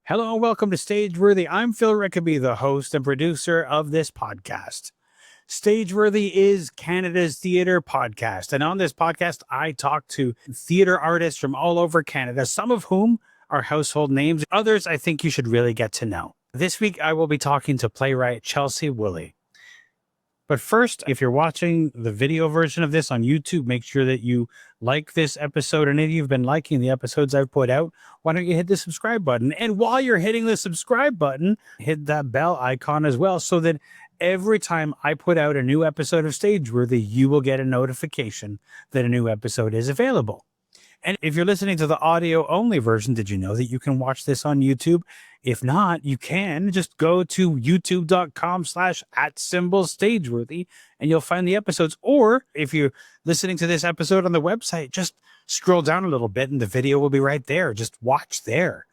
Hello and welcome to Stageworthy. I'm Phil Rickaby, the host and producer of this podcast. Stageworthy is Canada's theatre podcast. And on this podcast, I talk to theatre artists from all over Canada, some of whom are household names. Others I think you should really get to know. This week, I will be talking to playwright Chelsea Woolley. But first, if you're watching the video version of this on YouTube, make sure that you like this episode. And if you've been liking the episodes I've put out, why don't you hit the subscribe button? And while you're hitting the subscribe button, hit that bell icon as well, so that every time I put out a new episode of Stageworthy, you will get a notification that a new episode is available. And if you're listening to the audio only version, did you know that you can watch this on YouTube? If not, you can just go to youtube.com/@Stageworthy and you'll find the episodes. Or if you're listening to this episode on the website, just scroll down a little bit and the video will be right there. Just watch there.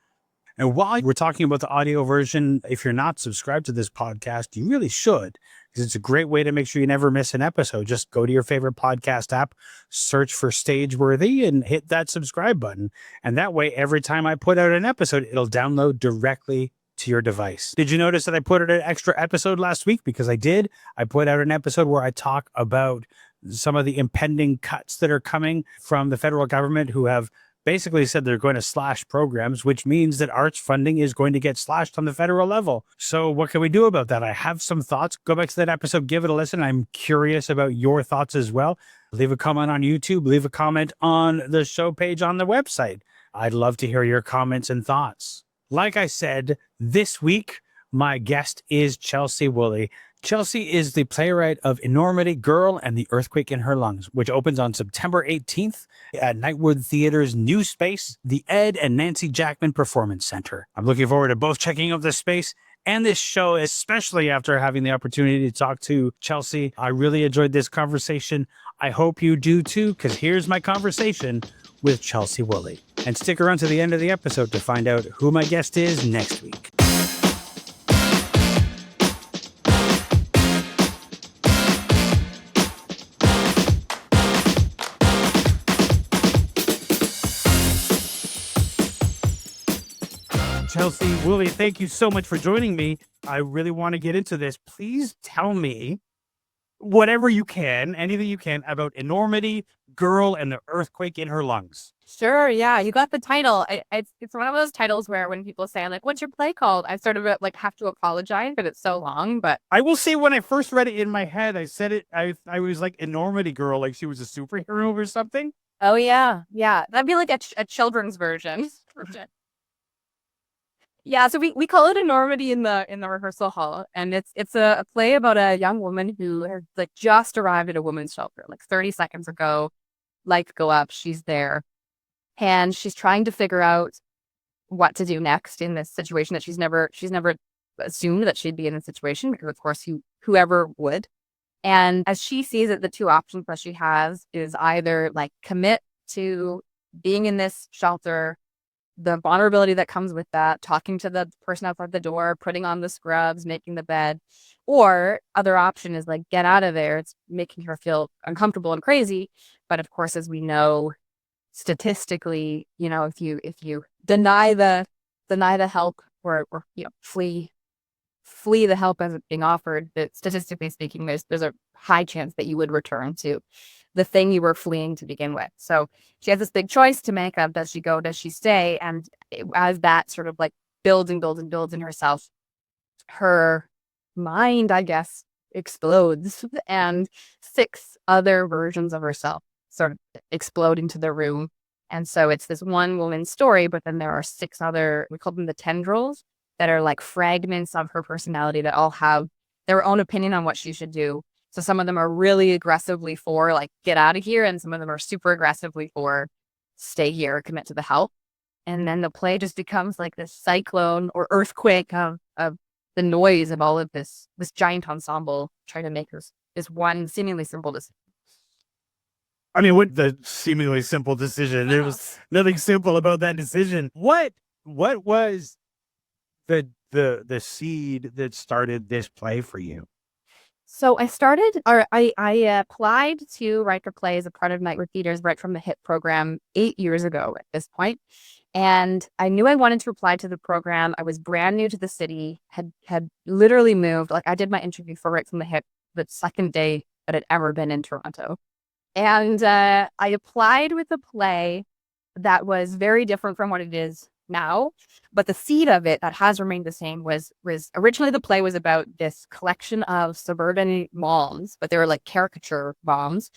And while we're talking about the audio version, if you're not subscribed to this podcast, you really should, because it's a great way to make sure you never miss an episode. Just go to your favorite podcast app, search for Stageworthy, and hit that subscribe button. And that way, every time I put out an episode, it'll download directly to your device. Did you notice that I put out an extra episode last week? Because I did. I put out an episode where I talk about some of the impending cuts that are coming from the federal government, who have basically said they're going to slash programs, which means that arts funding is going to get slashed on the federal level. So what can we do about that? I have some thoughts. Go back to that episode, give it a listen. I'm curious about your thoughts as well. Leave a comment on YouTube, leave a comment on the show page on the website. I'd love to hear your comments and thoughts. Like I said, this week, my guest is Chelsea Woolley. Chelsea is the playwright of Enormity, Girl, and the Earthquake in Her Lungs, which opens on September 18th at Nightwood Theatre's new space, the Ed and Nancy Jackman Performance Center. I'm looking forward to both checking out this space and this show, especially after having the opportunity to talk to Chelsea. I really enjoyed this conversation. I hope you do too, because here's my conversation with Chelsea Woolley. And stick around to the end of the episode to find out who my guest is next week. Chelsea Woolley, thank you so much for joining me. I really want to get into this. Please tell me whatever you can, anything you can, about Enormity, Girl, and the Earthquake in Her Lungs. Sure, yeah, you got the title. It's one of those titles where when people say, like, what's your play called? I sort of have to apologize, but it's so long. But I will say, when I first read it in my head, I said it, I was like Enormity Girl, like she was a superhero or something. Oh, yeah. That'd be like a children's version. Yeah, so we call it Enormity in the rehearsal hall, and it's a play about a young woman who has just arrived at a women's shelter 30 seconds ago. Lights go up, she's there, and she's trying to figure out what to do next in this situation that she's never assumed that she'd be in a situation, because of course whoever would. And as she sees it, the two options that she has is either commit to being in this shelter, the vulnerability that comes with that, talking to the person outside the door, putting on the scrubs, making the bed, or other option is get out of there. It's making her feel uncomfortable and crazy. But of course, as we know, statistically, if you deny the help or flee the help as it's being offered, that statistically speaking, there's a high chance that you would return to the thing you were fleeing to begin with. So she has this big choice to make of, does she go, does she stay? And as that sort of builds in herself, her mind, I guess, explodes, and 6 other versions of herself sort of explode into the room. And so it's this one woman's story, but then there are 6 other, we call them the tendrils, that are fragments of her personality that all have their own opinion on what she should do. So some of them are really aggressively for get out of here, and some of them are super aggressively for stay here, commit to the help. And then the play just becomes this cyclone or earthquake of the noise of all of this giant ensemble trying to make this one seemingly simple decision. I mean, what the seemingly simple decision? There was nothing simple about that decision. What was the seed that started this play for you? So I applied to write for play as a part of Nightwood Theatre's Right from the Hip program 8 years ago at this point. And I knew I wanted to apply to the program. I was brand new to the city, had literally moved. Like I did my interview for Right from the Hip the second day that I'd ever been in Toronto. And I applied with a play that was very different from what it is now. But the seed of it that has remained the same was originally the play was about this collection of suburban moms, but they were like caricature moms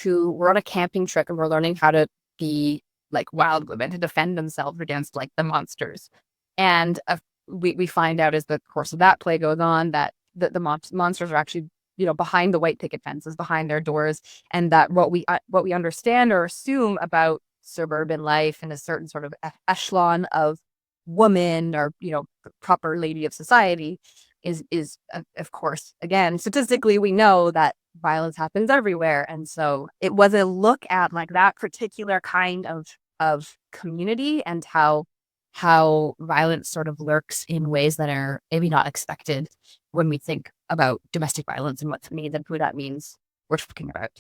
who were on a camping trip and were learning how to be like wild women to defend themselves against like the monsters. And we find out as the course of that play goes on that the monsters are actually behind the white picket fences, behind their doors, and that what we understand or assume about suburban life in a certain sort of echelon of woman or proper lady of society is of course, again, statistically we know that violence happens everywhere, and so it was a look at like that particular kind of community and how violence sort of lurks in ways that are maybe not expected when we think about domestic violence and what to me and who that means we're talking about.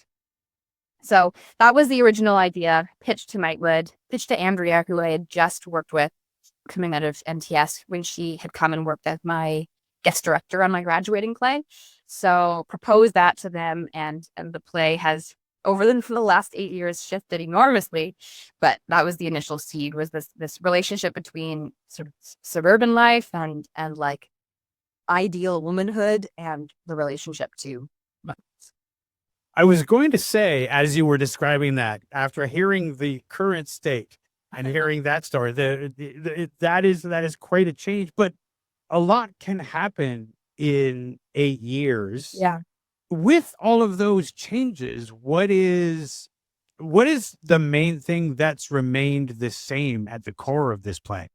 So that was the original idea, pitched to Nightwood, pitched to Andrea, who I had just worked with coming out of MTS when she had come and worked as my guest director on my graduating play. So proposed that to them, and the play has for the last 8 years shifted enormously. But that was the initial seed, was this relationship between sort of suburban life and like ideal womanhood and the relationship to violence. I was going to say, as you were describing that, after hearing the current state and hearing that story, that is quite a change. But a lot can happen in 8 years. Yeah. With all of those changes, what is the main thing that's remained the same at the core of this play?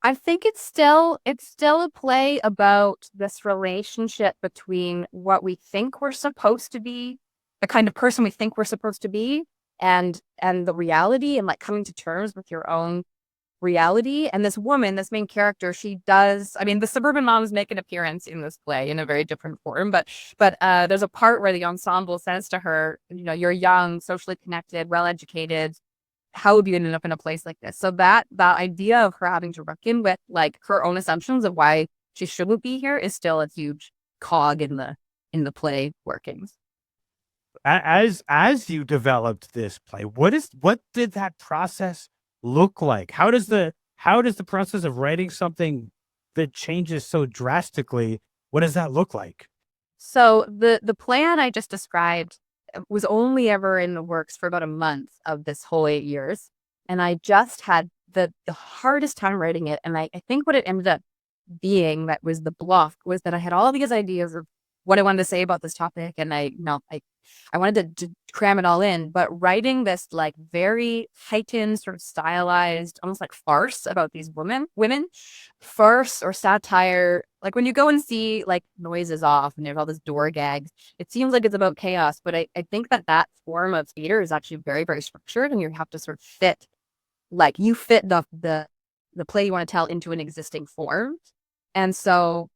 I think it's still a play about this relationship between what we think we're supposed to be, the kind of person we think we're supposed to be, and the reality, and like coming to terms with your own reality. And this woman, this main character, she does, I mean, the suburban moms make an appearance in this play in a very different form, but there's a part where the ensemble says to her, you're young, socially connected, well educated, how would you end up in a place like this? So that idea of her having to reckon with like her own assumptions of why she shouldn't be here is still a huge cog in the play workings. As you developed this play, what did that process look like? How does the process of writing something that changes so drastically, what does that look like? So the plan I just described was only ever in the works for about a month of this whole 8 years. And I just had the hardest time writing it. And I think what it ended up being that was the block was that I had all these ideas of what I wanted to say about this topic. And I wanted to cram it all in, but writing this like very heightened, sort of stylized, almost like farce about these women, farce or satire. Like when you go and see like Noise is Off and there's all this door gags, it seems like it's about chaos, but I think that form of theater is actually very, very structured, and you have to sort of fit the play you want to tell into an existing form. And so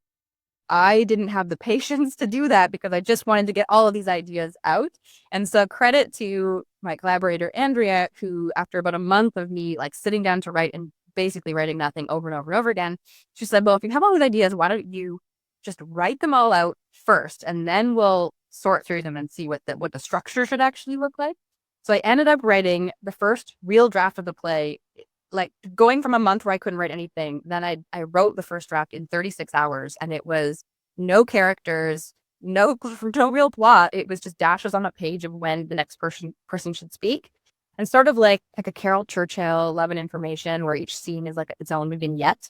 I didn't have the patience to do that because I just wanted to get all of these ideas out. And so credit to my collaborator, Andrea, who after about a month of me like sitting down to write and basically writing nothing over and over and over again, she said, well, if you have all these ideas, why don't you just write them all out first, and then we'll sort through them and see what the structure should actually look like. So I ended up writing the first real draft of the play, like going from a month where I couldn't write anything. Then I wrote the first draft in 36 hours, and it was no characters, no real plot. It was just dashes on a page of when the next person should speak. And sort of like a Carol Churchill Love and Information, where each scene is like its own vignette.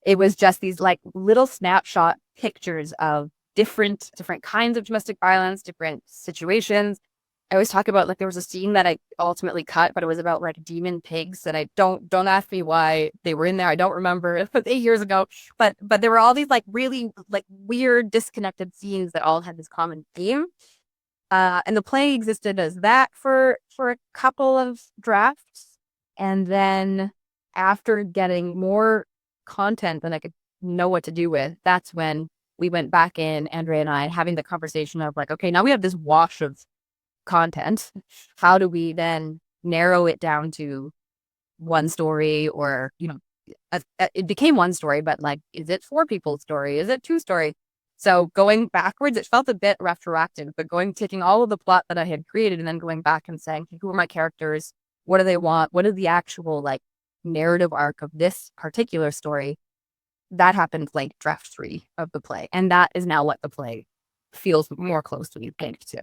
It was just these like little snapshot pictures of different kinds of domestic violence, different situations. I always talk about like there was a scene that I ultimately cut, but it was about like demon pigs, and I don't ask me why they were in there. I don't remember. It was 8 years ago, but there were all these like really like weird disconnected scenes that all had this common theme. And the play existed as that for a couple of drafts, and then after getting more content than I could know what to do with, that's when we went back in, Andrea and I, having the conversation of like, okay, now we have this wash of content. How do we then narrow it down to one story, or, it became one story, but like, is it 4 people's story? Is it 2 story? So going backwards, it felt a bit retroactive, but taking all of the plot that I had created and then going back and saying, who are my characters? What do they want? What is the actual like narrative arc of this particular story? That happened like draft 3 of the play. And that is now what the play feels more closely linked to.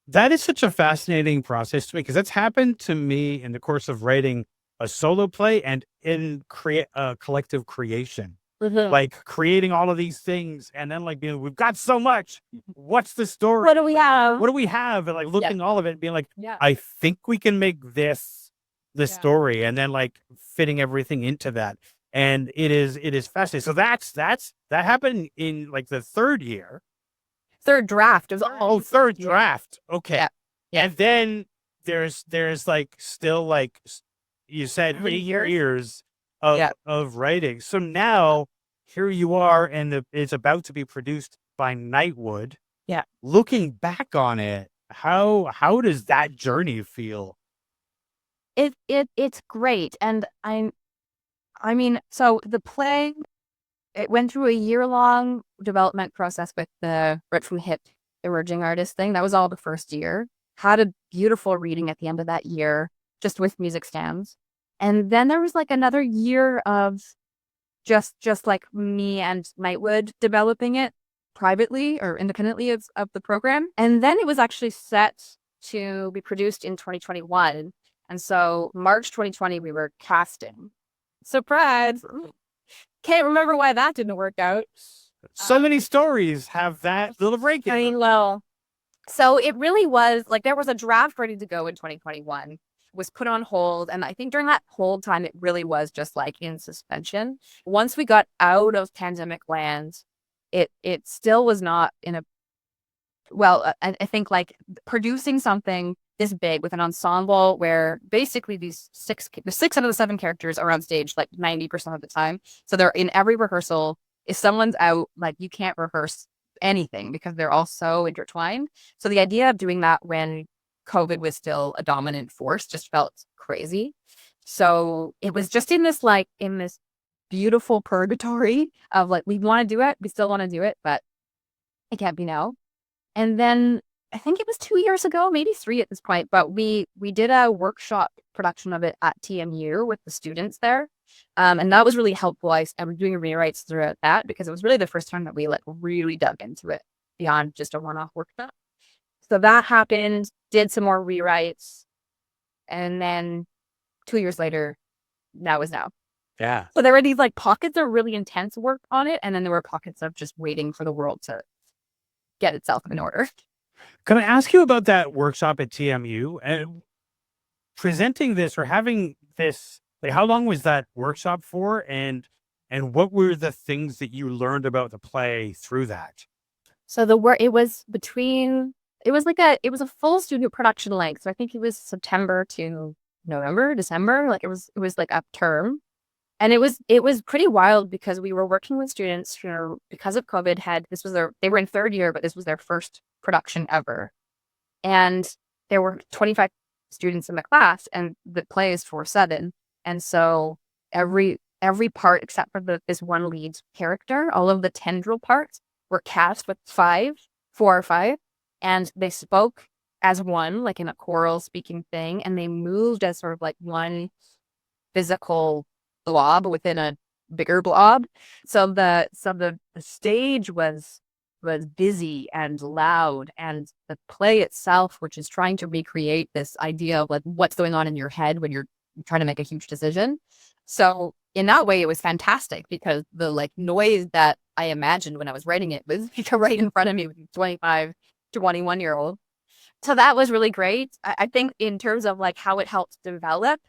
That is such a fascinating process to me, because that's happened to me in the course of writing a solo play and in collective creation. Like creating all of these things and then like being, we've got so much. What's the story? What do we have? What do we have? And like looking all of it and being like, Yeah. I think we can make this story, and then like fitting everything into that. And it is fascinating. So that happened in like the 3rd year. 3rd draft. It was third draft. Okay. Yeah. And then there's like still like you said 3 years of writing. So now here you are, and it's about to be produced by Nightwood. Yeah. Looking back on it, how does that journey feel? It's great. And I mean, so the play, it went through a year-long development process with the Rich from Hip emerging artist thing. That was all the first year. Had a beautiful reading at the end of that year, just with music stands. And then there was like another year of just like me and Nightwood developing it privately or independently of the program. And then it was actually set to be produced in 2021. And so March 2020, we were casting. Surprise. Can't remember why that didn't work out. So many stories have that little break. I mean, well, so it really was like there was a draft ready to go in 2021, was put on hold. And I think during that hold time, it really was just like in suspension. Once we got out of pandemic land, it still was not in a, well, I think like producing something this big with an ensemble where basically the 6 out of the 7 characters are on stage like 90% of the time. So they're in every rehearsal. If someone's out, like you can't rehearse anything because they're all so intertwined. So the idea of doing that when COVID was still a dominant force just felt crazy. So it was just in this beautiful purgatory of like, we want to do it. We still want to do it, but it can't be now. And then I think it was 2 years ago, maybe 3 at this point, but we did a workshop production of it at TMU with the students there. And that was really helpful. I was doing rewrites throughout that because it was really the first time that we like really dug into it beyond just a one-off workshop. So that happened, did some more rewrites, and then 2 years later, now is now. Yeah. So there were these like pockets of really intense work on it, and then there were pockets of just waiting for the world to get itself in order. Can I ask you about that workshop at TMU and presenting this or having this? Like, how long was that workshop for, and what were the things that you learned about the play through that? So it was a full studio production length. So I think it was September to November, December. Like it was like a term. And it was pretty wild because we were working with students who, because of COVID, they were in 3rd year, but this was their first production ever. And there were 25 students in the class, and the play is for 7. And so every part except for this one lead character, all of the tendril parts were cast with 4 or 5, and they spoke as one, like in a choral speaking thing, and they moved as sort of like physical blob within a bigger blob. So the stage was busy and loud, and the play itself, which is trying to recreate this idea of like what's going on in your head when you're trying to make a huge decision. So in that way, it was fantastic because the like noise that I imagined when I was writing it was right in front of me with 25, 21-year-old. So that was really great. I think in terms of like how it helps develop,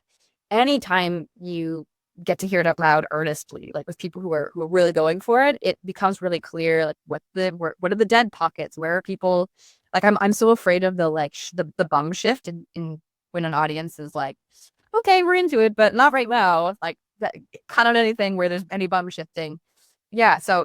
anytime you get to hear it out loud earnestly, like with people who are really going for it, it becomes really clear like what are the dead pockets, where are people, like I'm so afraid of the like the bum shift in when an audience is like, okay, we're into it, but not right now. Like that, cut out anything where there's any bum shifting. Yeah, so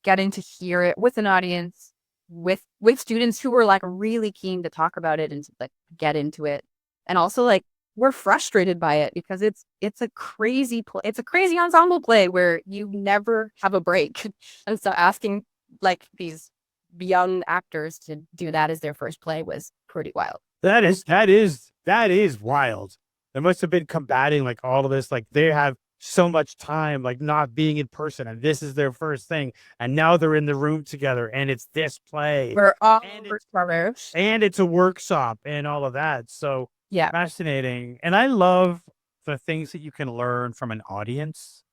getting to hear it with an audience, with students who were like really keen to talk about it and to like get into it. And also like we're frustrated by it because it's a crazy it's a crazy ensemble play where you never have a break. And so asking like these young actors to do that as their first play was pretty wild. That is wild. They must have been combating like all of this. Like they have so much time, like not being in person, and this is their first thing, and now they're in the room together, and it's this play, We're all performers, and it's a workshop, and all of that. So yeah, fascinating, and I love the things that you can learn from an audience.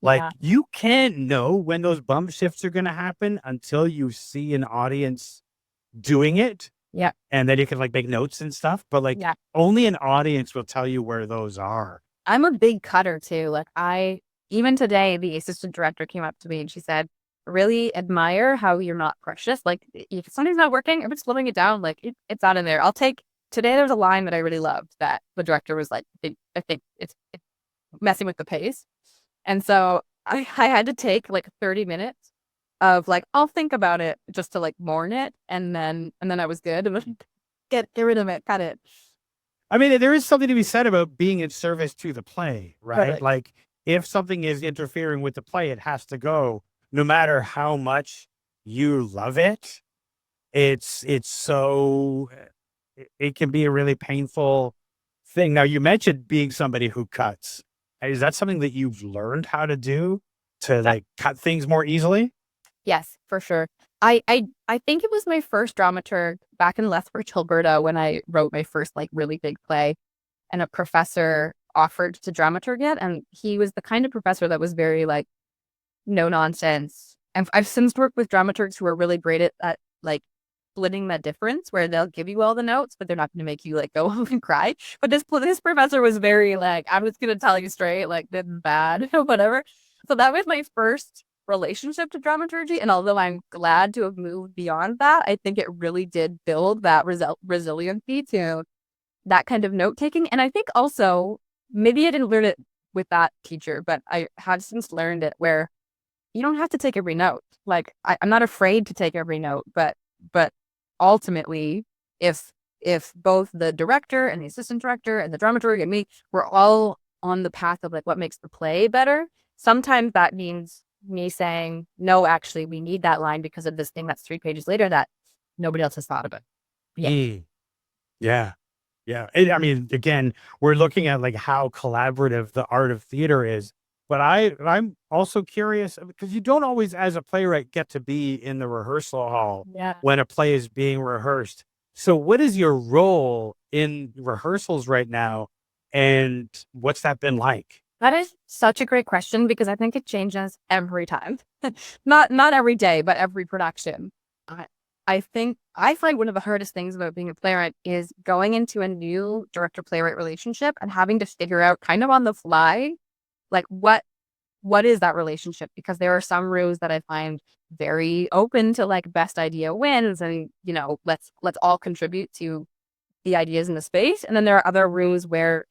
Like yeah, you can't know when those bump shifts are going to happen until you see an audience doing it. yeah, And then you can like make notes and stuff, but like yeah. only an audience will tell you where those are. I'm a big cutter too. Like even today, the assistant director came up to me and she said, really admire how you're not precious. Like if something's not working, if it's slowing it down, like it's out in there. Today there's a line that I really loved that the director was like, I think it's messing with the pace. And so I had to take like 30 minutes of like, I'll think about it just to like mourn it. And then I was good. And get rid of it, cut it. I mean, there is something to be said about being in service to the play, right? Totally. Like if something is interfering with the play, it has to go, no matter how much you love it. It's so, it can be a really painful thing. Now you mentioned being somebody who cuts. Is that something that you've learned how to do to like cut things more easily? Yes, for sure. I think it was my first dramaturg back in Lethbridge, Alberta, when I wrote my first like really big play, and a professor offered to dramaturg it, and he was the kind of professor that was very like no nonsense. And I've since worked with dramaturgs who are really great at like splitting that difference, where they'll give you all the notes, but they're not going to make you like go home and cry. But this professor was very like, I'm just going to tell you straight, like this is bad, whatever. So that was my first relationship to dramaturgy. And although I'm glad to have moved beyond that, I think it really did build that resiliency to that kind of note taking. And I think also, maybe I didn't learn it with that teacher, but I have since learned it where you don't have to take every note. Like I'm not afraid to take every note, but ultimately, if both the director and the assistant director and the dramaturg and me, we're all on the path of like what makes the play better, sometimes that means me saying, no, actually, we need that line because of this thing that's 3 pages later that nobody else has thought about. Yeah. Yeah. Yeah. I mean, again, we're looking at like how collaborative the art of theater is. But I'm also curious because you don't always, as a playwright, get to be in the rehearsal hall when a play is being rehearsed. So what is your role in rehearsals right now? And what's that been like? That is such a great question because I think it changes every time. Not every day, but every production. I think I find one of the hardest things about being a playwright is going into a new director-playwright relationship and having to figure out kind of on the fly, like what is that relationship? Because there are some rooms that I find very open to like best idea wins and let's all contribute to the ideas in the space. And then there are other rooms where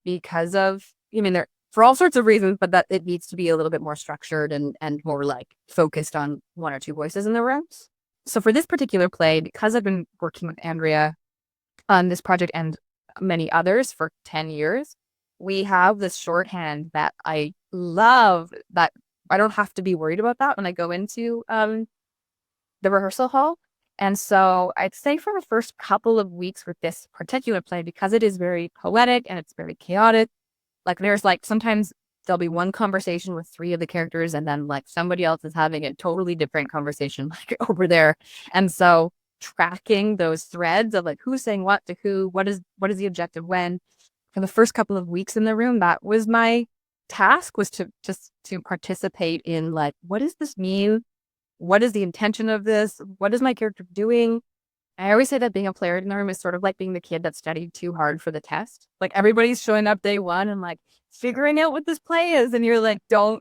because of there for all sorts of reasons, but that it needs to be a little bit more structured and more like focused on one or two voices in the rooms. So for this particular play, because I've been working with Andrea on this project and many others for 10 years, we have this shorthand that I love, that I don't have to be worried about that when I go into the rehearsal hall. And so I'd say for the first couple of weeks with this particular play, because it is very poetic and it's very chaotic, like there's like sometimes there'll be one conversation with 3 of the characters and then like somebody else is having a totally different conversation like over there. And so tracking those threads of like who's saying what to who, what is the objective when, for the first couple of weeks in the room, that was my task, was to just to participate in like, what does this mean? What is the intention of this? What is my character doing? I always say that being a playwright in the room is sort of like being the kid that studied too hard for the test. Like everybody's showing up day one and like figuring out what this play is. And you're like, don't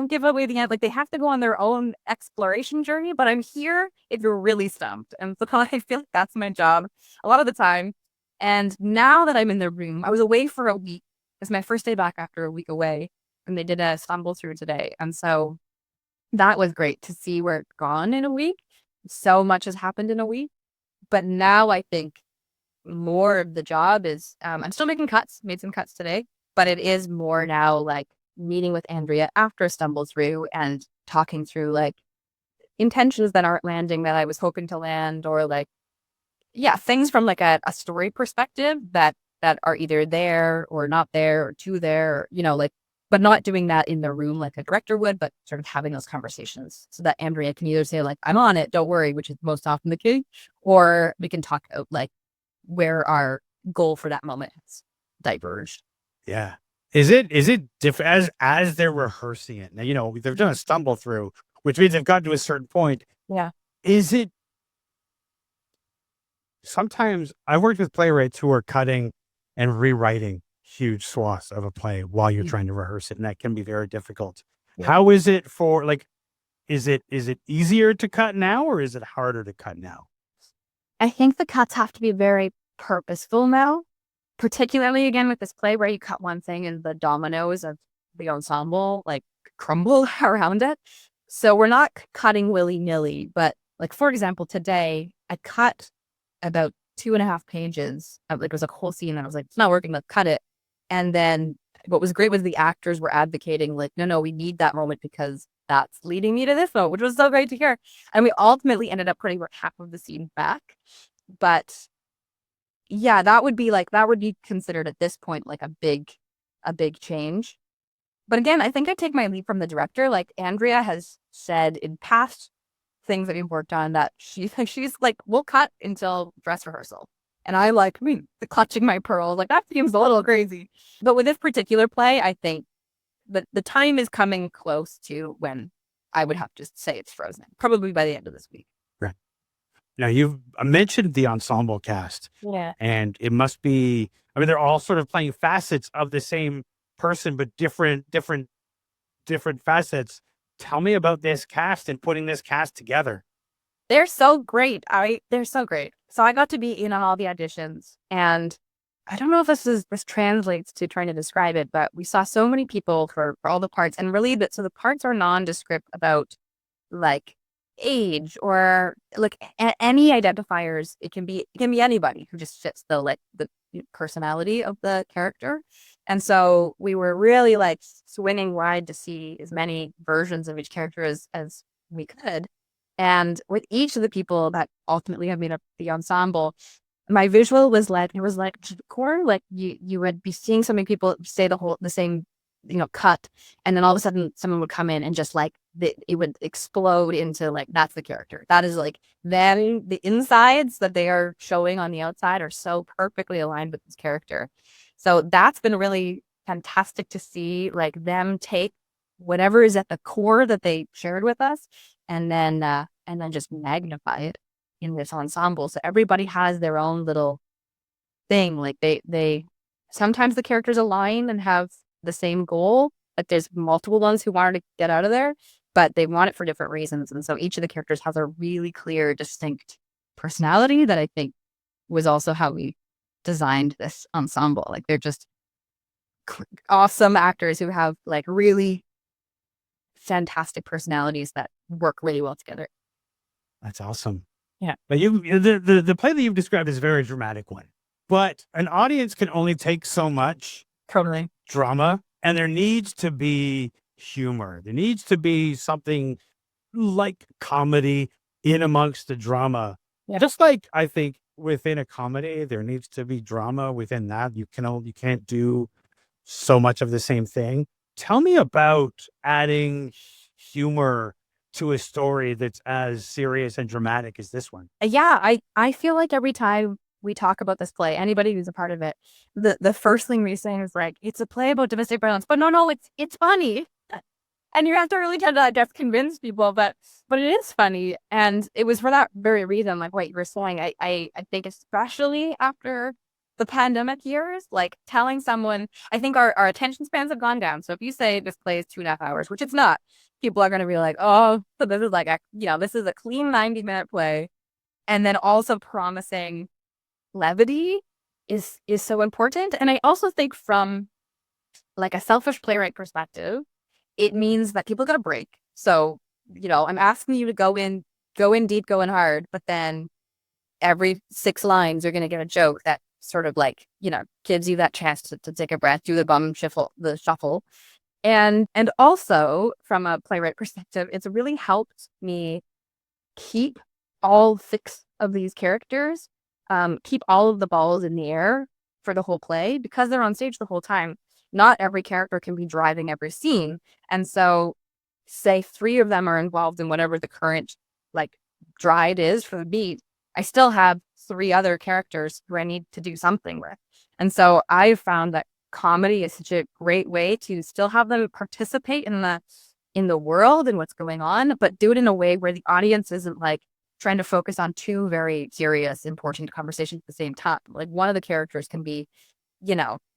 give away the end. Like they have to go on their own exploration journey, but I'm here if you're really stumped. And so I feel like that's my job a lot of the time. And now that I'm in the room, I was away for a week. It's my first day back after a week away. And they did a stumble through today. And so that was great to see where it's gone in a week. So much has happened in a week. But now I think more of the job is, I'm still making cuts, made some cuts today, but it is more now like meeting with Andrea after a stumble through and talking through like intentions that aren't landing that I was hoping to land, or like, yeah, things from like a story perspective that are either there or not there or too there, or, like, but not doing that in the room like a director would, but sort of having those conversations so that Andrea can either say like, I'm on it, don't worry, which is most often the case, or we can talk about like where our goal for that moment has diverged. Yeah. Is it different as they're rehearsing it? Now, they've done a stumble through, which means they've gotten to a certain point. Yeah. Is it sometimes I've worked with playwrights who are cutting and rewriting huge swaths of a play while you're trying to rehearse it, and that can be very difficult. Yeah. How is it for like, is it easier to cut now or is it harder to cut now? I think the cuts have to be very purposeful now, particularly again with this play where you cut one thing and the dominoes of the ensemble like crumble around it. So we're not cutting willy-nilly, but like, for example, today I cut about 2.5 pages of, like, it was a whole scene and I was like, it's not working, let's cut it. And then what was great was the actors were advocating like, no, we need that moment because that's leading me to this moment, which was so great to hear. And we ultimately ended up putting half of the scene back. But yeah, that would be considered at this point like a big change. But again, I think I take my lead from the director. Like, Andrea has said in past things that we've worked on that she's like, we'll cut until dress rehearsal. And the clutching my pearls, like, that seems a little crazy. But with this particular play, I think that the time is coming close to when I would have to say it's frozen, probably by the end of this week. Right. Now, you've mentioned the ensemble cast. Yeah. And it must be, they're all sort of playing facets of the same person, but different facets. Tell me about this cast and putting this cast together. They're so great. They're so great. So I got to be in on all the auditions, and I don't know if this translates to trying to describe it, but we saw so many people for all the parts, and really so the parts are nondescript about like age or like any identifiers. It can be anybody who just fits the personality of the character. And so we were really like swinging wide to see as many versions of each character as we could. And with each of the people that ultimately have made up the ensemble, my visual was like, it was like core, like you would be seeing so many people say the same, cut. And then all of a sudden someone would come in and just like, it would explode into like, that's the character. That is like them, the insides that they are showing on the outside are so perfectly aligned with this character. So that's been really fantastic to see, like, them take whatever is at the core that they shared with us and then just magnify it in this ensemble. So everybody has their own little thing. Like, they sometimes the characters align and have the same goal. Like, there's multiple ones who wanted to get out of there, but they want it for different reasons. And so each of the characters has a really clear, distinct personality that I think was also how we designed this ensemble. Like, they're just awesome actors who have like really fantastic personalities that work really well together. That's awesome. Yeah. But the play that you've described is a very dramatic one, but an audience can only take so much Totally. drama, and there needs to be humor. There needs to be something like comedy in amongst the drama. Yeah. Just like I think within a comedy, there needs to be drama within that. You can't do so much of the same thing. Tell me about adding humor to a story that's as serious and dramatic as this one. Yeah, I feel like every time we talk about this play, anybody who's a part of it, the first thing we say is like, it's a play about domestic violence, but no, it's funny. And you have to really try to, I guess, convince people, but it is funny. And it was for that very reason, like what you were saying. I think especially after the pandemic years, like telling someone, I think our attention spans have gone down. So if you say this play is 2.5 hours, which it's not, people are going to be like, oh, so this is like, this is a clean 90-minute play. And then also promising levity is so important. And I also think from like a selfish playwright perspective, it means that people got a break. So I'm asking you to go in deep, go in hard, but then every 6 lines you're going to get a joke that sort of like, gives you that chance to take a breath, do the shuffle. And also from a playwright perspective, it's really helped me keep all 6 of these characters, keep all of the balls in the air for the whole play, because they're on stage the whole time. Not every character can be driving every scene. And so say 3 of them are involved in whatever the current like dride is for the beat. I still have 3 other characters who I need to do something with. And so I found that comedy is such a great way to still have them participate in the world and what's going on, but do it in a way where the audience isn't like trying to focus on 2 very serious, important conversations at the same time. Like one of the characters can be,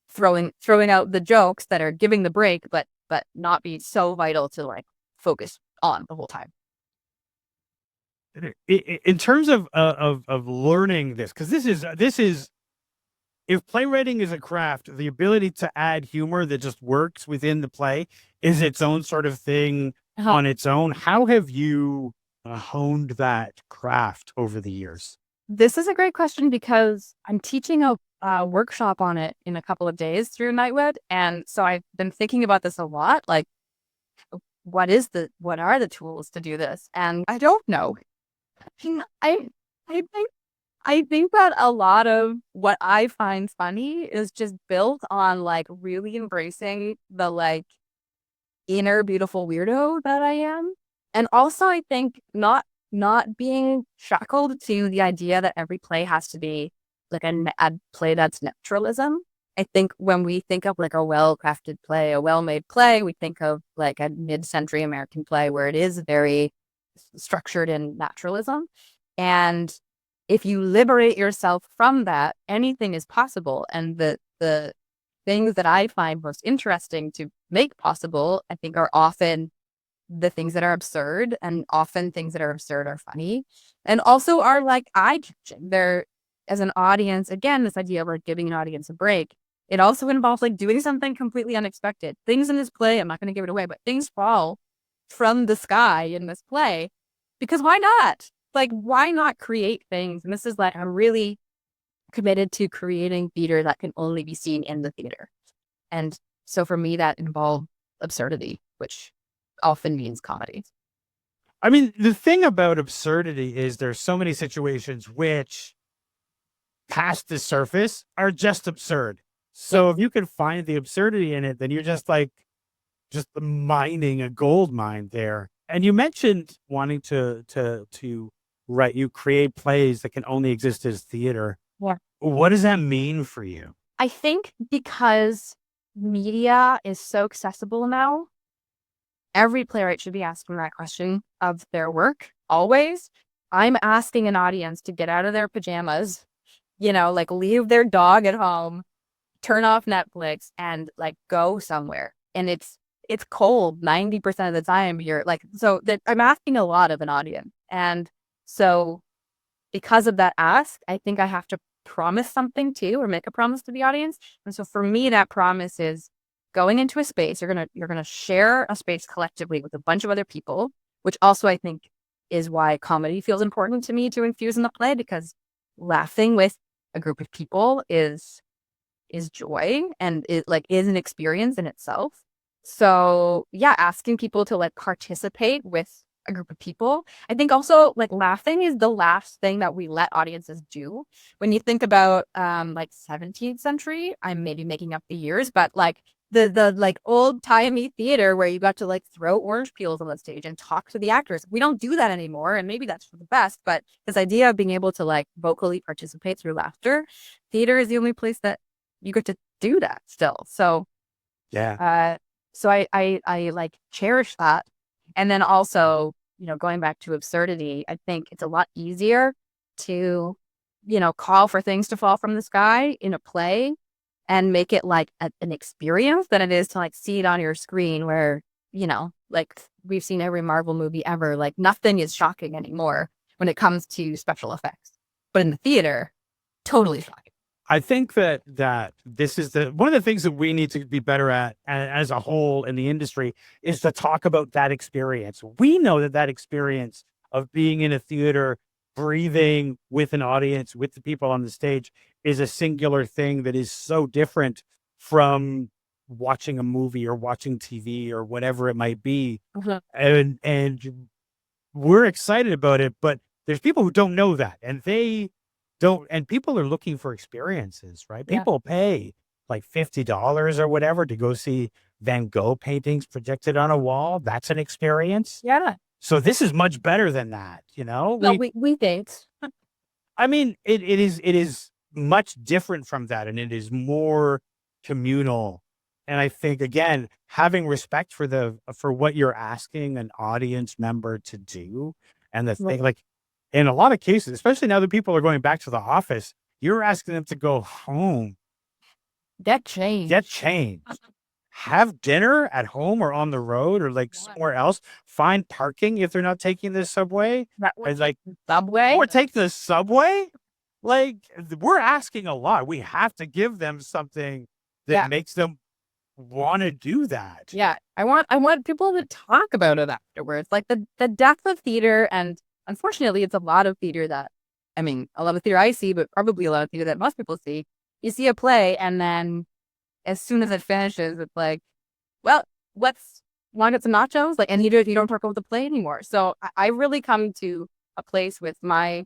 throwing out the jokes that are giving the break, but not be so vital to like focus on the whole time. In terms of learning this, because this is if playwriting is a craft, the ability to add humor that just works within the play is its own sort of thing on its own. How have you honed that craft over the years? This is a great question because I'm teaching a workshop on it in a couple of days through Nightwood. And so I've been thinking about this a lot. Like, what are the tools to do this? And I don't know. I think that a lot of what I find funny is just built on like really embracing the like inner beautiful weirdo that I am. And also I think not being shackled to the idea that every play has to be like a play that's naturalism. I think when we think of like a well-crafted play, a well-made play, we think of like a mid-century American play where it is very structured in naturalism. And if you liberate yourself from that, anything is possible. And the things that I find most interesting to make possible, I think, are often the things that are absurd, and often things that are absurd are funny, and also are like eye-catching. They're, as an audience, again, this idea of like giving an audience a break. It also involves like doing something completely unexpected. Things in this play, I'm not going to give it away, but things fall from the sky in this play because why not? Like, why not create things? And this is like, I'm really committed to creating theater that can only be seen in the theater. And so for me, that involved absurdity, which often means comedy. I mean, the thing about absurdity is there's so many situations which past the surface are just absurd. So if you can find the absurdity in it, then you're just mining a gold mine there. And you mentioned wanting to write, you create plays that can only exist as theater. Yeah. What does that mean for you? I think because media is so accessible now, every playwright should be asking that question of their work, always. I'm asking an audience to get out of their pajamas, like leave their dog at home, turn off Netflix, and like go somewhere. And it's cold 90% of the time. You're like, so that I'm asking a lot of an audience. And so because of that ask, I think I have to promise something too, or make a promise to the audience. And so for me, that promise is going into a space. You're gonna share a space collectively with a bunch of other people, which also I think is why comedy feels important to me to infuse in the play, because laughing with a group of people is joy, and it like is an experience in itself. So yeah, asking people to like participate with a group of people. I think also like laughing is the last thing that we let audiences do. When you think about like 17th century, I'm maybe making up the years, but like the like old timey theater where you got to like throw orange peels on the stage and talk to the actors. We don't do that anymore, and maybe that's for the best, but this idea of being able to like vocally participate through laughter, theater is the only place that you get to do that still. So yeah. So I like cherish that. And then also, going back to absurdity, I think it's a lot easier to, call for things to fall from the sky in a play and make it like an experience than it is to like see it on your screen where, like we've seen every Marvel movie ever, like nothing is shocking anymore when it comes to special effects. But in the theater, totally shocking. I think that this is the one of the things that we need to be better at as a whole in the industry is to talk about that experience. We know that experience of being in a theater, breathing with an audience, with the people on the stage, is a singular thing that is so different from watching a movie or watching TV or whatever it might be. Mhm. And we're excited about it, but there's people who don't know that, and they don't. And people are looking for experiences, right? Yeah. People pay like $50 or whatever to go see Van Gogh paintings projected on a wall. That's an experience. Yeah. So this is much better than that. Well, we date. I mean, it is much different from that, and it is more communal. And I think again, having respect for what you're asking an audience member to do, and the thing like in a lot of cases, especially now that people are going back to the office, you're asking them to go home, That changed. get changed, have dinner at home or on the road or like somewhere else, find parking if they're not taking the subway, That and like Subway. or take the subway. Like, we're asking a lot. We have to give them something that Yeah. makes them want to do that. Yeah. I want people to talk about it afterwards. Like the depth of theater, and unfortunately it's a lot of theater that a lot of theater I see, but probably a lot of theater that most people see. You see a play and then as soon as it finishes, it's like, well, let's want to get some nachos. Like, and you don't talk about the play anymore. So I really come to a place with my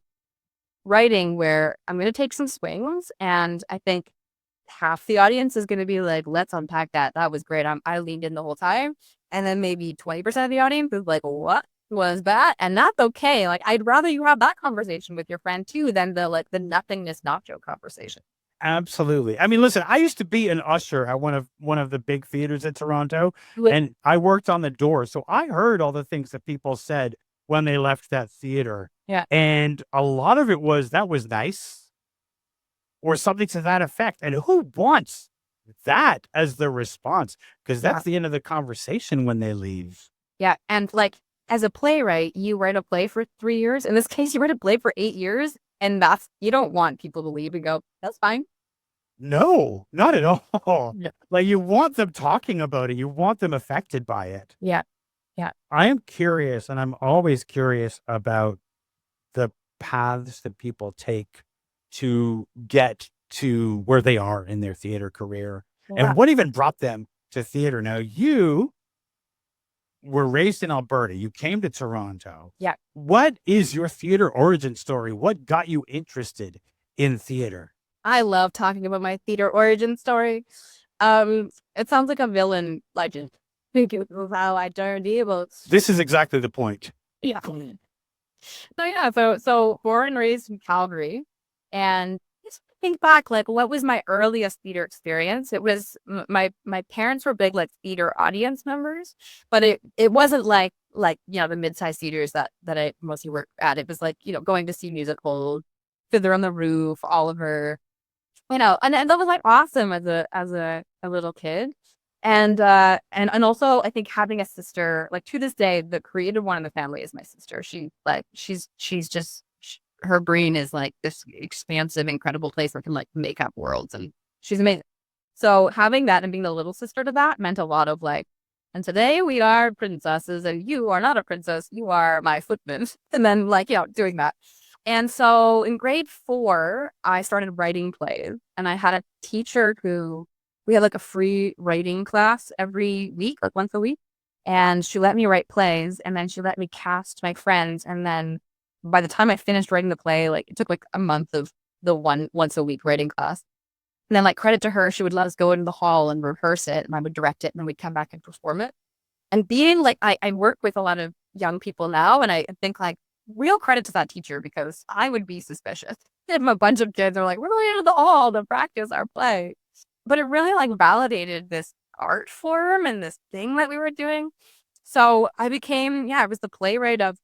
writing where I'm going to take some swings, and I think half the audience is going to be like, let's unpack that. That was great. I leaned in the whole time. And then maybe 20% of the audience is like, what was that? And that's okay. Like, I'd rather you have that conversation with your friend too than the nothingness nacho conversation. Absolutely. I mean, listen, I used to be an usher at one of the big theaters in Toronto, Like, and I worked on the door. So I heard all the things that people said when they left that theater. yeah. And a lot of it was that was nice or something to that effect. And who wants that as the response? Because Yeah. that's the end of the conversation when they leave. Yeah. And like, as a playwright, you write a play for 3 years. In this case, you write a play for 8 years. And you don't want people to leave and go, that's fine. No, not at all. Yeah. Like, you want them talking about it. You want them affected by it. Yeah. Yeah. I am curious, and I'm always curious about the paths that people take to get to where they are in their theater career, Yeah. and what even brought them to theater. Now, you were raised in Alberta. You came to Toronto. Yeah. What is your theater origin story? What got you interested in theater? I love talking about my theater origin story. It sounds like a villain legend. Think it was how I turned evil. This is exactly the point. Yeah. So born and raised in Calgary, and just think back, like, what was my earliest theater experience? It was my parents were big like theater audience members, but it wasn't like the mid-sized theaters that I mostly worked at. It was like going to see musicals, Fiddler on the Roof, Oliver, and that was like awesome as a little kid. And also I think having a sister, like to this day, the creative one in the family is my sister. She's just her brain is like this expansive, incredible place where it can like make up worlds, and she's amazing. So having that and being the little sister to that meant a lot of like, and today we are princesses, and you are not a princess, you are my footman. And then like, doing that. And so in grade 4, I started writing plays, and I had a teacher who we had like a free writing class every week, like once a week. And she let me write plays, and then she let me cast my friends. And then by the time I finished writing the play, like it took like a month of the once a week writing class. And then like credit to her, she would let us go into the hall and rehearse it, and I would direct it, and then we'd come back and perform it. And being like, I work with a lot of young people now, and I think like real credit to that teacher, because I would be suspicious if a bunch of kids are like, we're going into the hall to practice our play. But it really like validated this art form and this thing that we were doing. So I became, I was the playwright of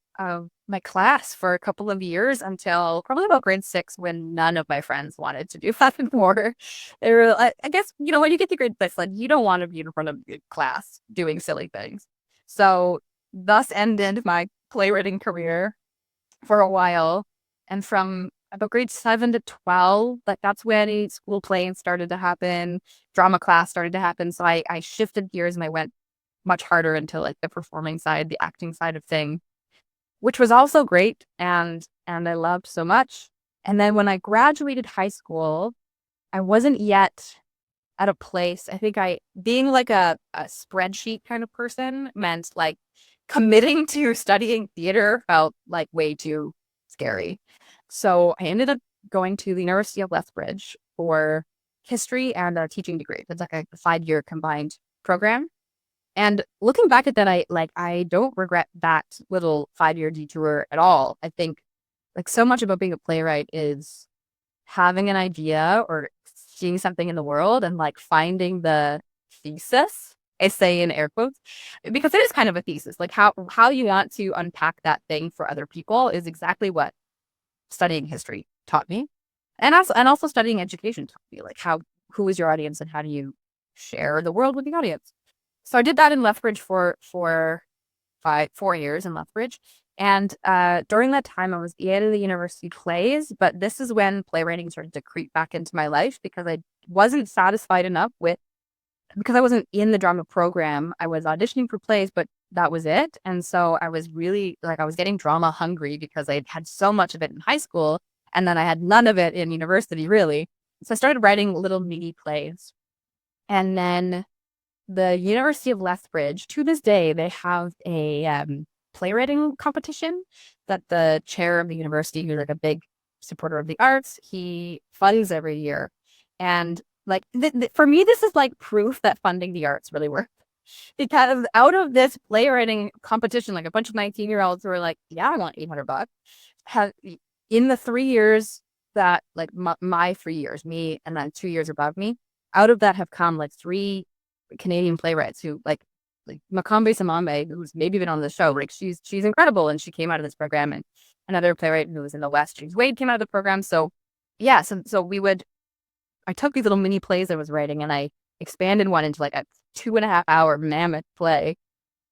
my class for a couple of years until probably about grade 6, when none of my friends wanted to do that anymore. They were, I guess, when you get to grade 6, like you don't want to be in front of the class doing silly things. So thus ended my playwriting career for a while. And from about grade 7 to 12. Like that's when school plays started to happen, drama class started to happen. So I shifted gears and I went much harder into like the performing side, the acting side of things, which was also great and I loved so much. And then when I graduated high school, I wasn't yet at a place. I think being like a spreadsheet kind of person meant like committing to studying theater felt like way too scary. So I ended up going to the University of Lethbridge for history and a teaching degree. It's like a 5-year combined program. And looking back at that, I don't regret that little 5-year detour at all. I think like so much about being a playwright is having an idea or seeing something in the world and like finding the thesis, essay in air quotes, because it is kind of a thesis. Like how you want to unpack that thing for other people is exactly what studying history taught me. And also studying education taught me, like who is your audience and how do you share the world with the audience. So I did that in Lethbridge for 4 years in Lethbridge. And during that time, I was in the university plays, but this is when playwriting started to creep back into my life because I wasn't satisfied enough because I wasn't in the drama program. I was auditioning for plays, but that was it. And so I was really I was getting drama hungry because I had so much of it in high school and then I had none of it in university, really. So I started writing little mini plays. And then the University of Lethbridge, to this day, they have a playwriting competition that the chair of the university, who's like a big supporter of the arts, he funds every year. And like for me, this is like proof that funding the arts really works. Because out of this playwriting competition, like a bunch of 19-year-olds who were like, yeah, I want $800. In the 3 years that like my 3 years, me and then 2 years above me, out of that have come like 3 Canadian playwrights who like Makambe Samambe, who's maybe been on the show. Like she's incredible, and she came out of this program. And another playwright who was in the West, James Wade, came out of the program. So yeah, so I took these little mini plays I was writing, and I expanded one into like a 2.5-hour mammoth play,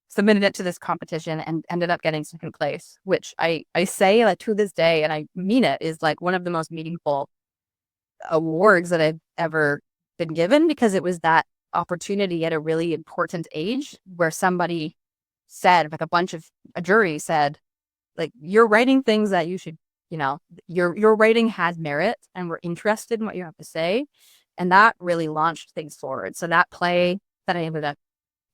submitted it to this competition, and ended up getting second place. Which I say like to this day, and I mean it, is like one of the most meaningful awards that I've ever been given, because it was that opportunity at a really important age where somebody said, like a jury said, like, you're writing things that you should, your writing has merit and we're interested in what you have to say. And that really launched things forward. So that play that I ended up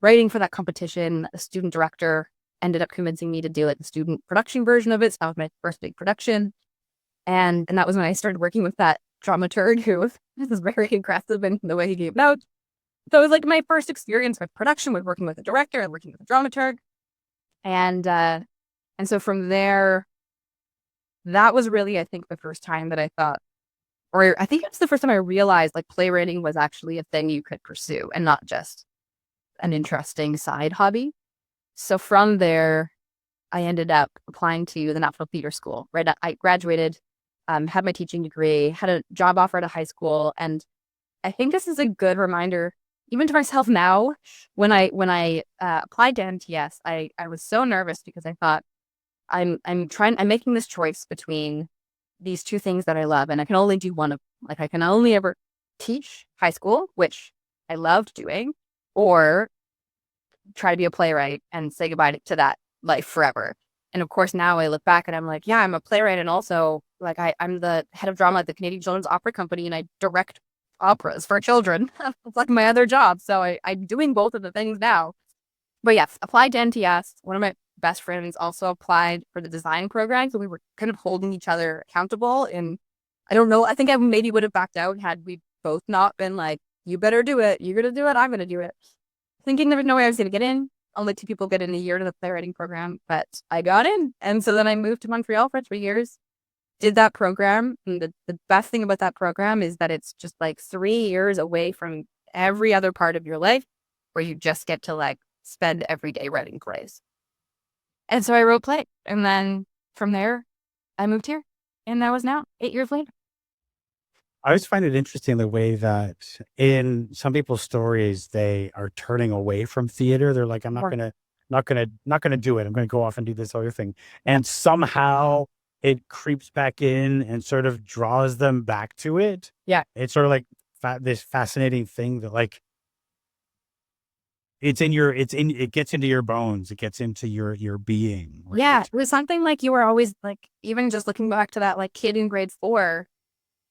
writing for that competition, the student director ended up convincing me to do like the student production version of it. So that was my first big production. And that was when I started working with that dramaturg who was very aggressive in the way he gave notes. So it was like my first experience with production, with working with a director and working with a dramaturg. And so from there, that was really, I think, the first time that I thought, or I think it's the first time I realized like playwriting was actually a thing you could pursue and not just an interesting side hobby. So from there, I ended up applying to the Nightwood Theatre School, right? I graduated, had my teaching degree, had a job offer at a high school. And I think this is a good reminder, even to myself now, when I applied to NTS, I was so nervous because I thought I'm making this choice between these two things that I love, and I can only do one of, like, I can only ever teach high school, which I loved doing, or try to be a playwright and say goodbye to that life forever. And of course, now I look back and I'm like, yeah, I'm a playwright, and also like I'm the head of drama at the Canadian Children's Opera Company, and I direct operas for children. It's like my other job. So I'm doing both of the things now. But yes, applied to NTS. One of my best friends also applied for the design program. So we were kind of holding each other accountable. And I don't know, I think I maybe would have backed out had we both not been like, you better do it. You're going to do it. I'm going to do it. Thinking there was no way I was going to get in. Only 2 people get in a year to the playwriting program, but I got in. And so then I moved to Montreal for 3 years. Did that program. And the best thing about that program is that it's just like 3 years away from every other part of your life, where you just get to like spend every day writing plays. And so I wrote play. And then from there, I moved here. And that was now 8 years later. I always find it interesting the way that in some people's stories, they are turning away from theater. They're like, I'm not Or- gonna do it. I'm gonna go off and do this other thing. And somehow it creeps back in and sort of draws them back to it. Yeah. It's sort of like this fascinating thing that like it gets into your bones. It gets into your being. Right? Yeah. It was something like you were always like, even just looking back to that like kid in grade 4,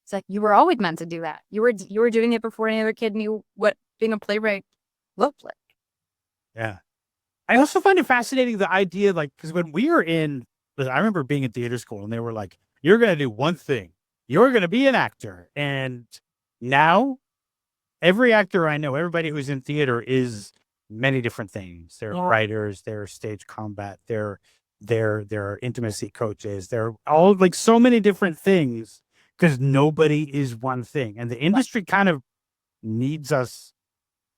it's like you were always meant to do that. You were doing it before any other kid knew what being a playwright looked like. Yeah. I also find it fascinating the idea, like, because when we were I remember being in theater school and they were like, you're going to do one thing, you're going to be an actor. And now every actor I know, everybody who's in theater is many different things. They're writers, they're stage combat, they're intimacy coaches, they're all like so many different things because nobody is one thing. And the industry kind of needs us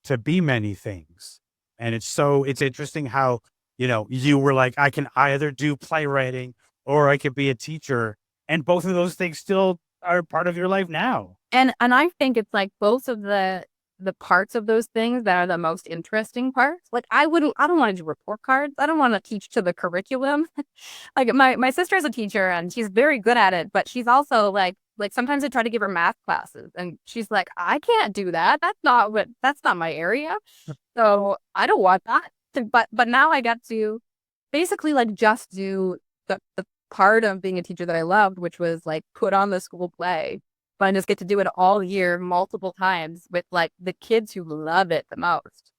to be many things. And it's interesting how, you were like, I can either do playwriting or I could be a teacher. And both of those things still are part of your life now. And I think it's like both of the parts of those things that are the most interesting parts. Like I don't want to do report cards. I don't want to teach to the curriculum. Like my sister is a teacher and she's very good at it, but she's also like sometimes I try to give her math classes and she's like, I can't do that. That's not my area. So I don't want that. But now I got to basically like just do the part of being a teacher that I loved, which was like put on the school play. But I just get to do it all year, multiple times with like the kids who love it the most.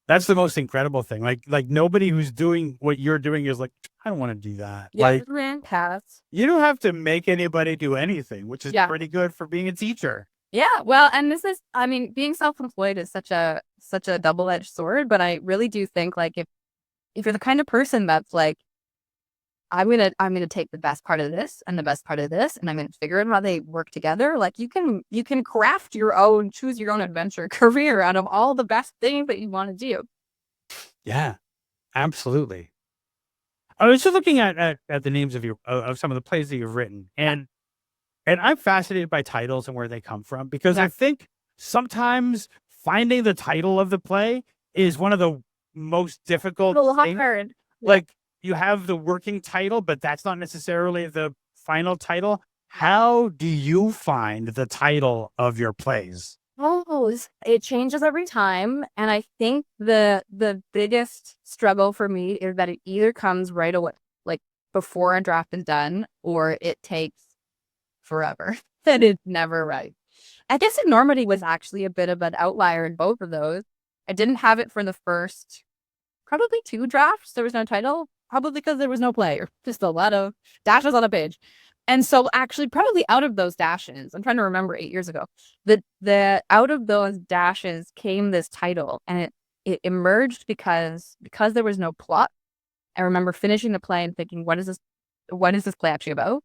That's the most incredible thing. Like nobody who's doing what you're doing is like, I don't want to do that. Yeah, like cats. You don't have to make anybody do anything, which is pretty good for being a teacher. Yeah, well, and this is, I mean, being self-employed is such a double-edged sword, but I really do think like if you're the kind of person that's like, I'm gonna take the best part of this and the best part of this, and I'm gonna figure out how they work together. Like you can craft your own, choose your own adventure career out of all the best things that you want to do. Yeah, absolutely. I was just looking at the names of some of the plays that you've written, and I'm fascinated by titles and where they come from because I think sometimes finding the title of the play is one of the most difficult things. Hard. Like you have the working title, but that's not necessarily the final title. How do you find the title of your plays? Oh, it changes every time. And I think the biggest struggle for me is that it either comes right away, like before a draft is done, or it takes forever. That is never right. I guess Enormity was actually a bit of an outlier in both of those. I didn't have it for the first probably 2 drafts. There was no title, probably because there was no play, or just a lot of dashes on a page. And so actually probably out of those dashes, I'm trying to remember 8 years ago, the out of those dashes came this title, and it emerged because there was no plot. I remember finishing the play and thinking, what is this play actually about?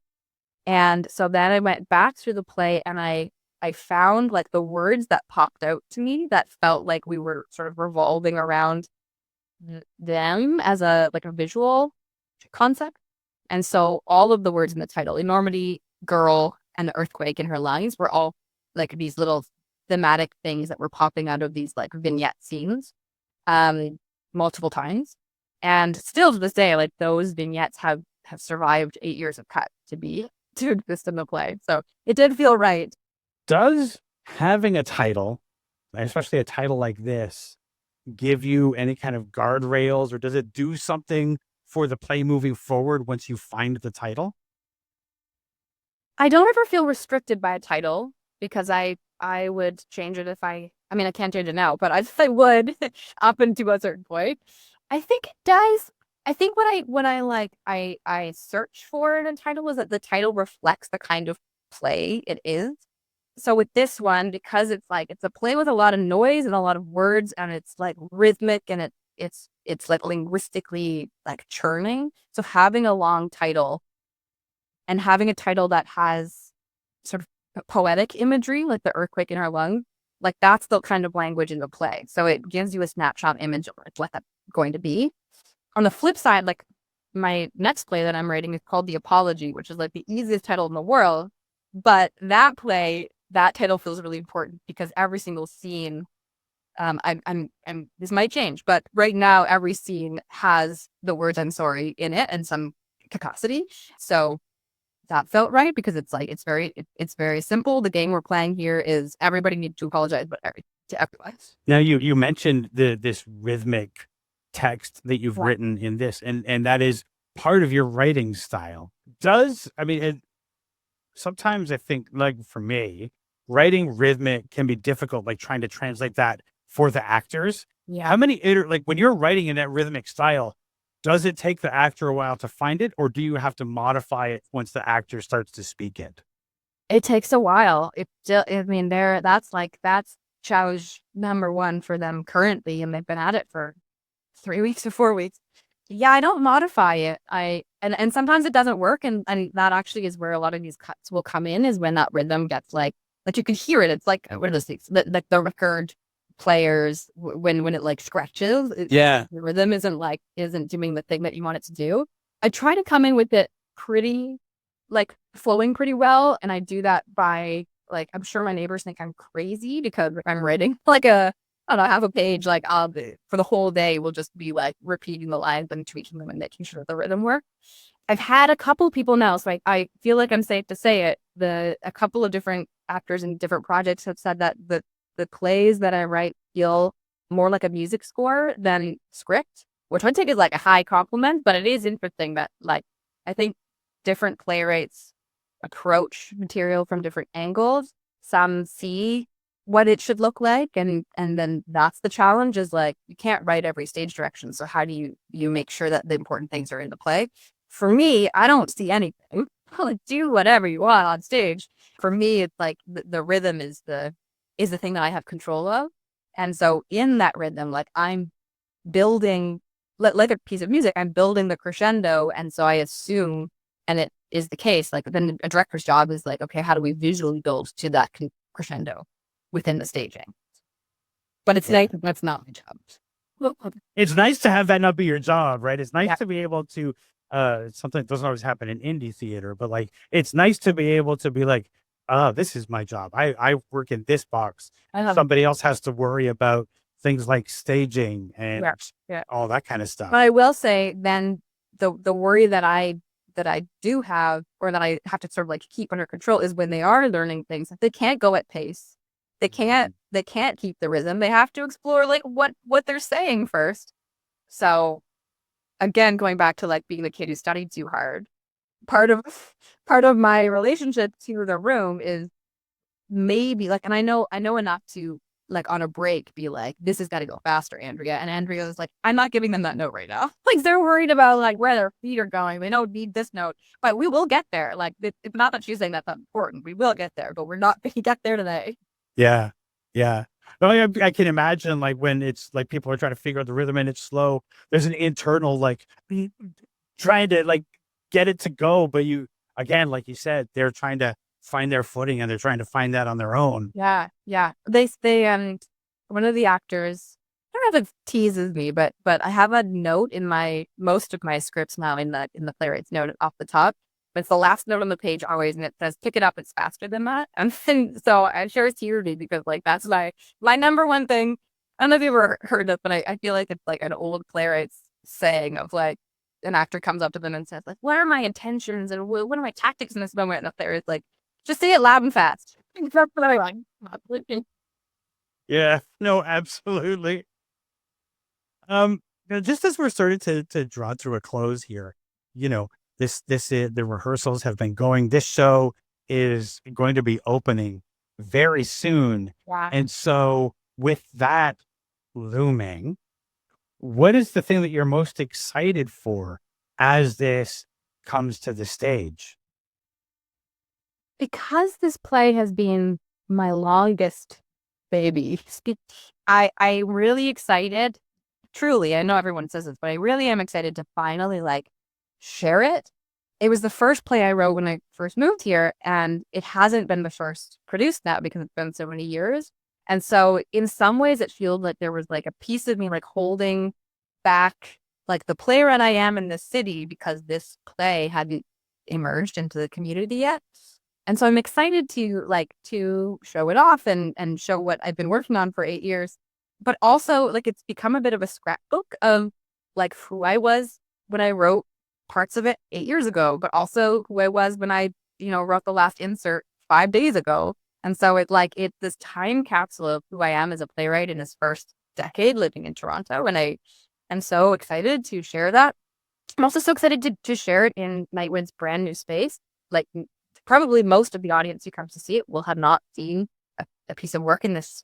And so then I went back through the play and I found like the words that popped out to me that felt like we were sort of revolving around them as a visual concept. And so all of the words in the title, Enormity, girl, and the earthquake in her lungs, were all like these little thematic things that were popping out of these like vignette scenes multiple times. And still to this day, like those vignettes have survived 8 years of cut to exist in the play. So it did feel right. Does having a title, especially a title like this, give you any kind of guardrails, or does it do something for the play moving forward once you find the title? I don't ever feel restricted by a title because I would change it I can't change it now, but I would up until a certain point. I think it does. I think what I search for in a title is that the title reflects the kind of play it is. So with this one, because it's a play with a lot of noise and a lot of words, and it's like rhythmic and it's like linguistically like churning. So having a long title and having a title that has sort of poetic imagery, like the earthquake in her lungs, like that's the kind of language in the play. So it gives you a snapshot image of what that's going to be. On the flip side, like my next play that I'm writing is called The Apology, which is like the easiest title in the world. But that title feels really important because every single scene, I'm this might change, but right now every scene has the words "I'm sorry" in it and some cacosity. So that felt right because it's like it's very simple. The game we're playing here is everybody needs to apologize, but to everyone. Now you mentioned this rhythmic text that you've Right. written in this, and that is part of your writing style. Does I mean it, sometimes I think, like for me, writing rhythmic can be difficult, like trying to translate that for the actors. Yeah. How many like when you're writing in that rhythmic style, does it take the actor a while to find it, or do you have to modify it once the actor starts to speak it? It takes a while. I mean, that's challenge number one for them currently, and they've been at it for 3 weeks or 4 weeks. Yeah, I don't modify it. And sometimes it doesn't work, and that actually is where a lot of these cuts will come in, is when that rhythm gets like you can hear it. It's like what are those things? Like the record players when it like scratches, Yeah. the rhythm isn't doing the thing that you want it to do. I try to come in with it pretty like flowing pretty well, and I do that by like I'm sure my neighbors think I'm crazy because I'm writing like I don't know, half a page, like for the whole day, we'll just be like repeating the lines and tweaking them and making sure the rhythm works. I've had a couple people now, so I feel like I'm safe to say it. A couple of different actors in different projects have said that the plays that I write feel more like a music score than script, which I take as like a high compliment. But it is interesting that like I think different playwrights approach material from different angles. Some see what it should look like, and then that's the challenge, is like you can't write every stage direction, so how do you make sure that the important things are in the play? For me, I don't see anything. I'll do whatever you want on stage. For me, it's like the rhythm is the thing that I have control of, and so in that rhythm, like I'm building like a piece of music, I'm building the crescendo, and so I assume, and it is the case, like then a director's job is like, okay, how do we visually build to that crescendo within the staging? But it's like that's not my job. It's nice to have that not be your job, right? It's nice Yeah. to be able to something that doesn't always happen in indie theater, but like it's nice to be able to be like, this is my job. I work in this box. I love it. Somebody else has to worry about things like staging and Yeah. all that kind of stuff. But I will say then the worry that I do have, or that I have to sort of like keep under control, is when they are learning things, they can't go at pace. They can't keep the rhythm. They have to explore like what they're saying first. So again, going back to like being the kid who studied too hard, part of my relationship to the room is maybe like, and I know enough to like on a break be like, this has got to go faster, Andrea. And Andrea was like, I'm not giving them that note right now. Like they're worried about like where their feet are going. They don't need this note, but we will get there. Like it's not that she's saying that's not important. We will get there, but we're not going to get there today. Yeah. Yeah. No, I can imagine like when it's like people are trying to figure out the rhythm and it's slow. There's an internal like trying to like get it to go, but you again, like you said, they're trying to find their footing and they're trying to find that on their own. Yeah. They one of the actors, I don't know if it teases me, but I have a note in most of my scripts now in the playwright's note off the top. But it's the last note on the page always, and it says, pick it up, it's faster than that. And so I share it to me because like that's my number one thing. I don't know if you've ever heard it, but I feel like it's like an old playwright's saying of like an actor comes up to them and says like, what are my intentions and what are my tactics in this moment? And the playwright's like, just say it loud and fast. Yeah, no, absolutely. Just as we're starting to draw to a close here, you know, the rehearsals have been going. This show is going to be opening very soon. Yeah. And so with that looming, what is the thing that you're most excited for as this comes to the stage? Because this play has been my longest baby, I'm really excited. Truly, I know everyone says this, but I really am excited to finally like share it. It was the first play I wrote when I first moved here, and it hasn't been the first produced now because it's been so many years. And so in some ways it feels like there was like a piece of me like holding back like the playwright I am in this city because this play hadn't emerged into the community yet. And so I'm excited to show it off and show what I've been working on for 8 years. But also like it's become a bit of a scrapbook of like who I was when I wrote parts of it 8 years ago, but also who I was when I, wrote the last insert 5 days ago. And so it's this time capsule of who I am as a playwright in this first decade living in Toronto. And I am so excited to share that. I'm also so excited to share it in Nightwood's brand new space. Like, probably most of the audience who comes to see it will have not seen a piece of work in this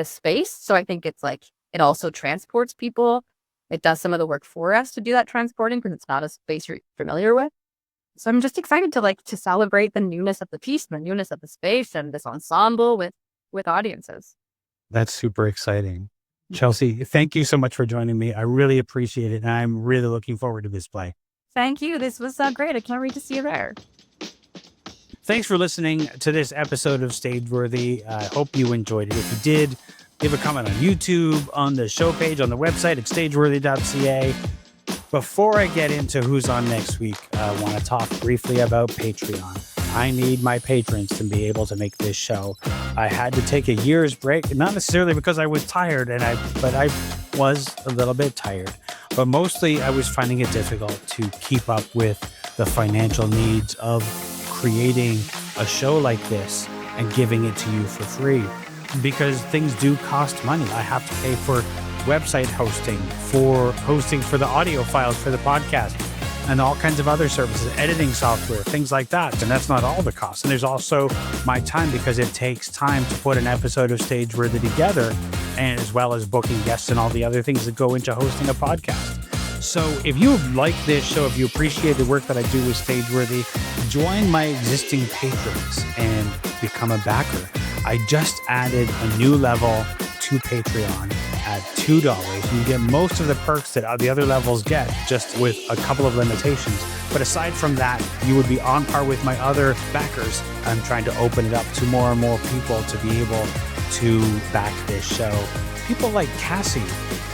space. So I think it's it also transports people. It does some of the work for us to do that transporting because it's not a space you're familiar with. So I'm just excited to celebrate the newness of the piece, and the newness of the space, and this ensemble with audiences. That's super exciting. Chelsea, thank you so much for joining me. I really appreciate it. And I'm really looking forward to this play. Thank you. This was great. I can't wait to see you there. Thanks for listening to this episode of Stageworthy. I hope you enjoyed it. If you did, leave a comment on YouTube, on the show page, on the website at stageworthy.ca. Before I get into who's on next week, I want to talk briefly about Patreon. I need my patrons to be able to make this show. I had to take a year's break, not necessarily because I was tired, but I was a little bit tired. But mostly I was finding it difficult to keep up with the financial needs of creating a show like this and giving it to you for free, because things do cost money. I have to pay for website hosting, for the audio files for the podcast, and all kinds of other services, editing software, things like that. And that's not all the costs. And there's also my time, because it takes time to put an episode of Stageworthy together, and as well as booking guests and all the other things that go into hosting a podcast. So if you like this show, if you appreciate the work that I do with Stageworthy, join my existing patrons and become a backer. I just added a new level to Patreon at $2. You get most of the perks that the other levels get, just with a couple of limitations. But aside from that, you would be on par with my other backers. I'm trying to open it up to more and more people to be able to back this show. People like Cassie,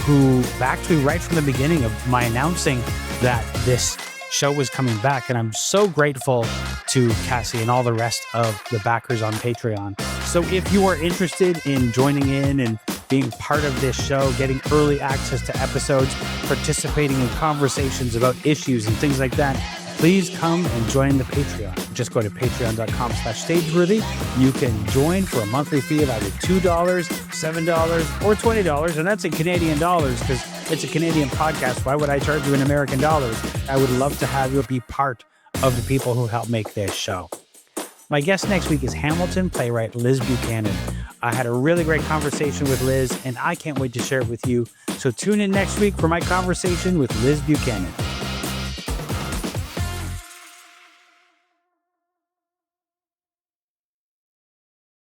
who backed me right from the beginning of my announcing that this show was coming back. And I'm so grateful to Cassie and all the rest of the backers on Patreon. So if you are interested in joining in and being part of this show, getting early access to episodes, participating in conversations about issues and things like that, please come and join the Patreon. Just go to patreon.com/stageworthy. You can join for a monthly fee of either $2, $7, or $20. And that's in Canadian dollars, because it's a Canadian podcast. Why would I charge you in American dollars? I would love to have you be part of the people who help make this show. My guest next week is Hamilton playwright Liz Buchanan. I had a really great conversation with Liz, and I can't wait to share it with you. So tune in next week for my conversation with Liz Buchanan.